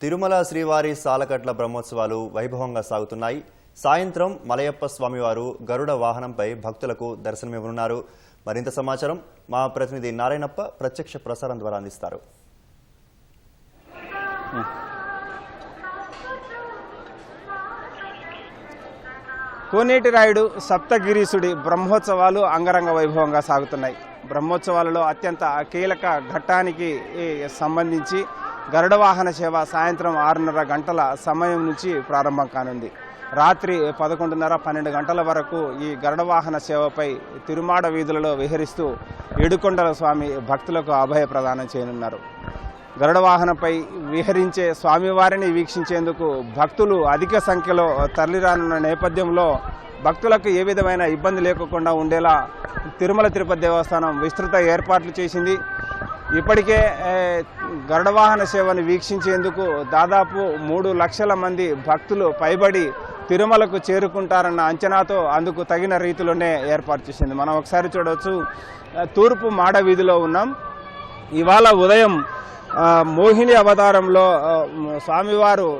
తిరుమల శ్రీవారి సాలకట్ల బ్రహ్మోత్సవాలు వైభవంగా సాగుతున్నాయి. సాయంత్రం మలయప్ప స్వామివారు గరుడ వాహనంపై భక్తులకు దర్శనమివ్వనున్నారు. మరింత సమాచారం మా ప్రతినిధి నారాయణప్ప ప్రత్యక్ష ప్రసారం ద్వారా అందిస్తారు. కోనేటి రాయుడు సప్తగిరీసుడి బ్రహ్మోత్సవాలు అంగరంగ వైభవంగా సాగుతున్నాయి. బ్రహ్మోత్సవాలలో అత్యంత కీలక ఘట్టానికి సంబంధించి గరుడ వాహన సేవ సాయంత్రం 6:30 గంటల సమయం నుంచి ప్రారంభం కానుంది. రాత్రి 11:30-12 గంటల వరకు ఈ గరుడ వాహన సేవపై తిరుమాడ వీధులలో విహరిస్తూ ఏడుకొండల స్వామి భక్తులకు అభయ ప్రదానం చేయనున్నారు. గరుడ వాహనంపై విహరించే స్వామివారిని వీక్షించేందుకు భక్తులు అధిక సంఖ్యలో తరలిరానున్న నేపథ్యంలో భక్తులకు ఏ విధమైన ఇబ్బంది లేకుండా ఉండేలా తిరుమల తిరుపతి దేవస్థానం విస్తృత ఏర్పాట్లు చేసింది. ఇప్పటికే గరుడ వాహన సేవను వీక్షించేందుకు దాదాపు 3 లక్షల మంది భక్తులు పైబడి తిరుమలకు చేరుకుంటారన్న అంచనాతో అందుకు తగిన రీతిలోనే ఏర్పాటు చేసింది. మనం ఒకసారి చూడవచ్చు, తూర్పు మాడ వీధిలో ఉన్నాం. ఇవాళ ఉదయం మోహిని అవతారంలో స్వామివారు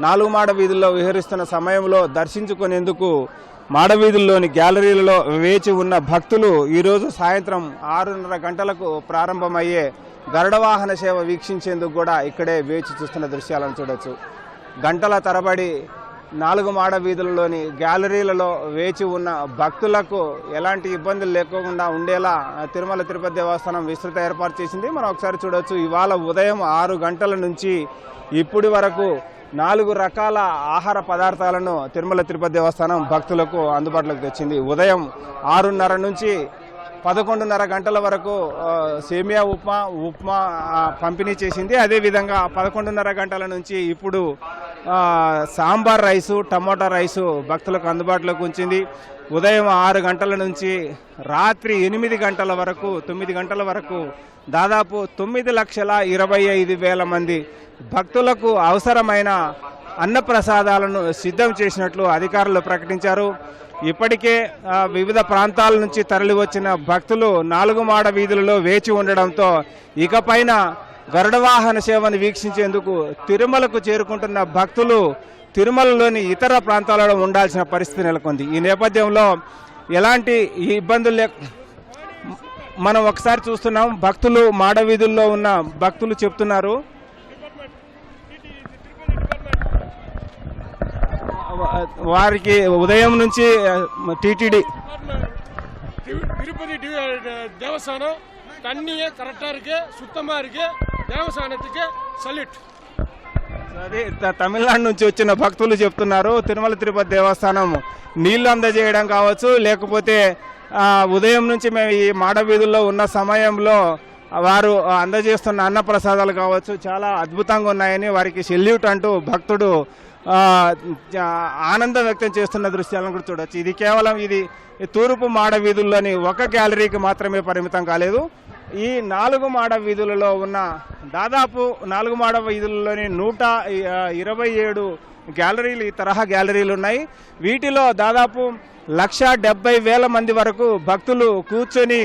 4 మాడ వీధుల్లో విహరిస్తున్న సమయంలో దర్శించుకునేందుకు మాడవీధుల్లోని గ్యాలరీలలో వేచి ఉన్న భక్తులు ఈరోజు సాయంత్రం 6:30 గంటలకు ప్రారంభమయ్యే గరుడ వాహన సేవ వీక్షించేందుకు కూడా ఇక్కడే వేచి చూస్తున్న దృశ్యాలను చూడొచ్చు. గంటల తరబడి 4 మాడ వీధులలోని గ్యాలరీలలో వేచి ఉన్న భక్తులకు ఎలాంటి ఇబ్బందులు లేకుండా ఉండేలా తిరుమల తిరుపతి దేవస్థానం విస్తృత ఏర్పాటు చేసింది. మనం ఒకసారి చూడవచ్చు, ఇవాళ ఉదయం 6 గంటల నుంచి ఇప్పటి వరకు 4 రకాల ఆహార పదార్థాలను తిరుమల తిరుపతి దేవస్థానం భక్తులకు అందుబాటులోకి తెచ్చింది. ఉదయం 6:30 నుంచి 11:30 గంటల వరకు సేమియా ఉప్మా పంపిణీ చేసింది. అదేవిధంగా 11:30 గంటల నుంచి ఇప్పుడు సాంబార్ రైసు, టమోటా రైసు భక్తులకు అందుబాటులోకి ఉంచింది. ఉదయం 6 గంటల నుంచి రాత్రి 8 గంటల వరకు 9 గంటల వరకు దాదాపు 9,25,000 మంది భక్తులకు అవసరమైన అన్నప్రసాదాలను సిద్ధం చేసినట్లు అధికారులు ప్రకటించారు. ఇప్పటికే వివిధ ప్రాంతాల నుంచి తరలి వచ్చిన భక్తులు 4 మాడ వీధులలో వేచి ఉండడంతో ఇకపైన గరుడ వాహన సేవను వీక్షించేందుకు తిరుమలకు చేరుకుంటున్న భక్తులు తిరుమలలోని ఇతర ప్రాంతాలలో ఉండాల్సిన పరిస్థితి నెలకొంది. ఈ నేపథ్యంలో ఎలాంటి ఇబ్బందులు మనం ఒకసారి చూస్తున్నాం. భక్తులు మాడ వీధుల్లో ఉన్న భక్తులు చెప్తున్నారు, వారికి ఉదయం నుంచి టీటీడీ திருப்பதி தேவஸ்தானம் தண்ணியே கரெக்டா இருக்கு, சுத்தமா இருக்கு. దేవస్థానానికి సల్యూట్. అదే తమిళనాడు నుంచి వచ్చిన భక్తులు చెప్తున్నారు, తిరుమల తిరుపతి దేవస్థానం నీళ్లు అందజేయడం కావచ్చు, లేకపోతే ఉదయం నుంచి మేము ఈ మాడ వీధుల్లో ఉన్న సమయంలో వారు అందజేస్తున్న అన్నప్రసాదాలు కావచ్చు చాలా అద్భుతంగా ఉన్నాయని వారికి సెల్యూట్ అంటూ భక్తుడు ఆనందం వ్యక్తం చేస్తున్న దృశ్యాలను కూడా చూడవచ్చు. ఇది కేవలం తూర్పు మాడ వీధుల్లోని ఒక గ్యాలరీకి మాత్రమే పరిమితం కాలేదు. ఈ 4 మాడ వీధులలో ఉన్న దాదాపు 4 మాడ వీధులలోని 127 గ్యాలరీలు, ఈ తరహా గ్యాలరీలు ఉన్నాయి. వీటిలో దాదాపు 1,70,000 మంది వరకు భక్తులు కూర్చొని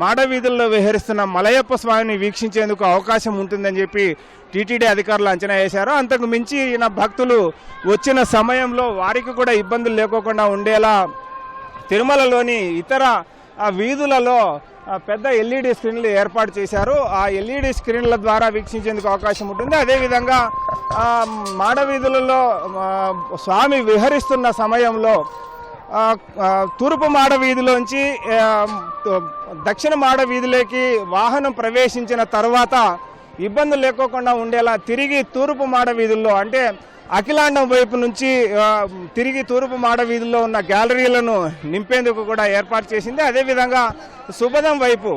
మాడ వీధుల్లో విహరిస్తున్న మలయప్ప స్వామిని వీక్షించేందుకు అవకాశం ఉంటుందని చెప్పి టీటీడీ అధికారులు అంచనా వేశారు. అంతకు మించి భక్తులు వచ్చిన సమయంలో వారికి కూడా ఇబ్బందులు లేకోకుండా ఉండేలా తిరుమలలోని ఇతర వీధులలో పెద్ద ఎల్ఈడి స్క్రీన్లు ఏర్పాటు చేశారు. ఆ ఎల్ఈడి స్క్రీన్ల ద్వారా వీక్షించేందుకు అవకాశం ఉంటుంది. అదేవిధంగా మాడ వీధులలో స్వామి విహరిస్తున్న సమయంలో తూర్పు మాడ వీధిలోంచి దక్షిణ మాడ వీధిలోకి వాహనం ప్రవేశించిన తర్వాత ఇబ్బందులు లేకోకుండా ఉండేలా తిరిగి తూర్పు మాడ వీధుల్లో, అంటే అఖిలాండం వైపు నుంచి తిరిగి తూర్పు మాడ వీధుల్లో ఉన్న గ్యాలరీలను నింపేందుకు కూడా ఏర్పాటు చేసింది. అదేవిధంగా సుబదం వైపు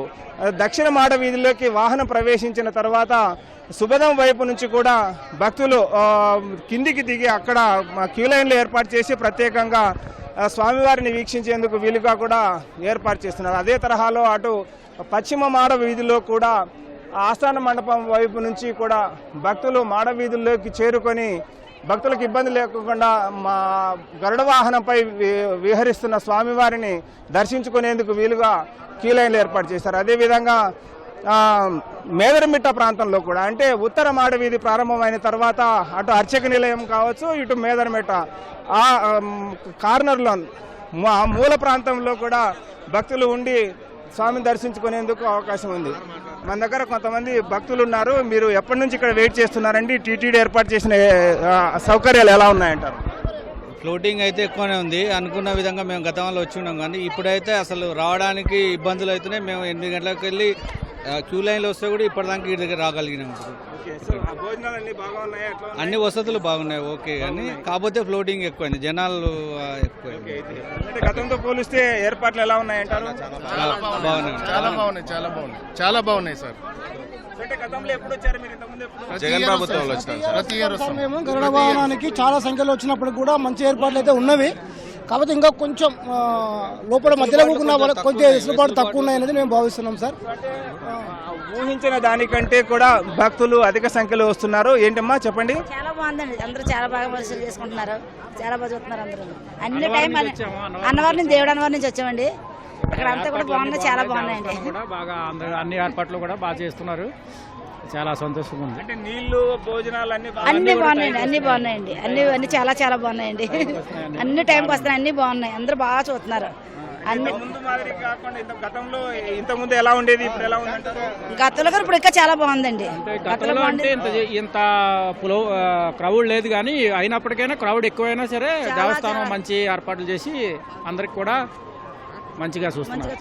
దక్షిణ మాడ వీధిలోకి వాహనం ప్రవేశించిన తర్వాత సుబదం వైపు నుంచి కూడా భక్తులు కిందికి దిగి అక్కడ క్యూ లైన్లు ఏర్పాటు చేసి ప్రత్యేకంగా స్వామివారిని వీక్షించేందుకు వీలుగా కూడా ఏర్పాటు చేస్తున్నారు. అదే తరహాలో అటు పశ్చిమ మాడ వీధిలో కూడా ఆస్థాన మండపం వైపు నుంచి కూడా భక్తులు మాడ వీధుల్లోకి చేరుకొని భక్తులకు ఇబ్బంది లేకుండా మా గరుడ వాహనంపై విహరిస్తున్న స్వామివారిని దర్శించుకునేందుకు వీలుగా క్యూ లైన్లు ఏర్పాటు చేశారు. అదేవిధంగా మేదరమిట్ట ప్రాంతంలో కూడా అంటే ఉత్తర మాడవీధి ప్రారంభమైన తర్వాత అటు అర్చక నిలయం కావచ్చు, ఇటు మేదరమిట్ట ఆ కార్నర్లో ఆ మూల ప్రాంతంలో కూడా భక్తులు ఉండి స్వామిని దర్శించుకునేందుకు అవకాశం ఉంది. మన దగ్గర కొంతమంది భక్తులు ఉన్నారు. మీరు ఎప్పటి నుంచి ఇక్కడ వెయిట్ చేస్తున్నారండి? టీటీడీ ఏర్పాటు చేసిన సౌకర్యాలు ఎలా ఉన్నాయంటారు? ఫ్లోటింగ్ అయితే ఎక్కువనే ఉంది. అనుకున్న విధంగా మేము గతంలో వచ్చి ఉన్నాం, కానీ ఇప్పుడైతే అసలు రావడానికి ఇబ్బందులు అవుతున్నాయి. మేము 8 గంటలకు వెళ్ళి క్యూ లైన్లో వస్తే కూడా ఇప్పటిదాకా ఈ దగ్గర రాగలిగినాం. అన్ని వసతులు బాగున్నాయి, ఓకే, కానీ కాకపోతే ఫ్లోటింగ్ ఎక్కువైంది, జనాలు ఎక్కువైంది. గతంతో పోలిస్తే ఏర్పాట్లు ఎలా ఉన్నాయంటారు? చాలా బాగున్నాయి సార్. జగన్ ప్రభుత్వంలో వచ్చినాం. మేము గరుడ వాహనానికి చాలా సంఖ్యలో వచ్చినప్పుడు కూడా మంచి ఏర్పాట్లు అయితే ఉన్నవి. కాబట్టి ఇంకా కొంచెం లోపల మధ్యలో కూకున్న వాళ్ళకి కొంచెం వెసులుబాటు తక్కువ ఉన్నాయనేది మేము భావిస్తున్నాం సార్. ఊహించిన దానికంటే కూడా భక్తులు అధిక సంఖ్యలో వస్తున్నారు. ఏంటమ్మా చెప్పండి. చాలా బాగుందండి, అందరూ చాలా బాగా పరిశీలన చేసుకుంటున్నారు, చాలా బాగా చూస్తున్నారు అందరూ. అన్ని టైం అన్నవారి నుంచి దేవుడు అన్నవారి నుంచి వచ్చామండి. అక్కడ అంతా కూడా బాగున్నాయి, చాలా బాగున్నాయండి. బాగా అన్ని ఏర్పాట్లు కూడా బాగా చేస్తున్నారు, చాలా సంతోషంగా ఉంది. అంటే నీళ్లు, భోజనాలు అన్ని బాగున్నాయండి, అన్ని బాగున్నాయండి, అన్ని చాలా చాలా బాగున్నాయండి. అన్ని టైంకి వస్తున్నాయి, అన్ని బాగున్నాయి, అందరూ బాగా చూస్తున్నారు. అన్ని ముందు మాదిరి కాకుండా గతంలో ఇంతకుముందు ఎలా ఉండేది, ఇప్పుడు ఎలా ఉందంటారు? గతంలో ఇప్పుడు ఇంకా చాలా బాగుందండి. గతంలో అంటే ఇంత క్రౌడ్ లేదు, కానీ అయినప్పటికైనా క్రౌడ్ ఎక్కువైనా సరే దేవస్థానం మంచి ఏర్పాట్లు చేసి అందరికి కూడా మంచిగా చూస్తున్నారు.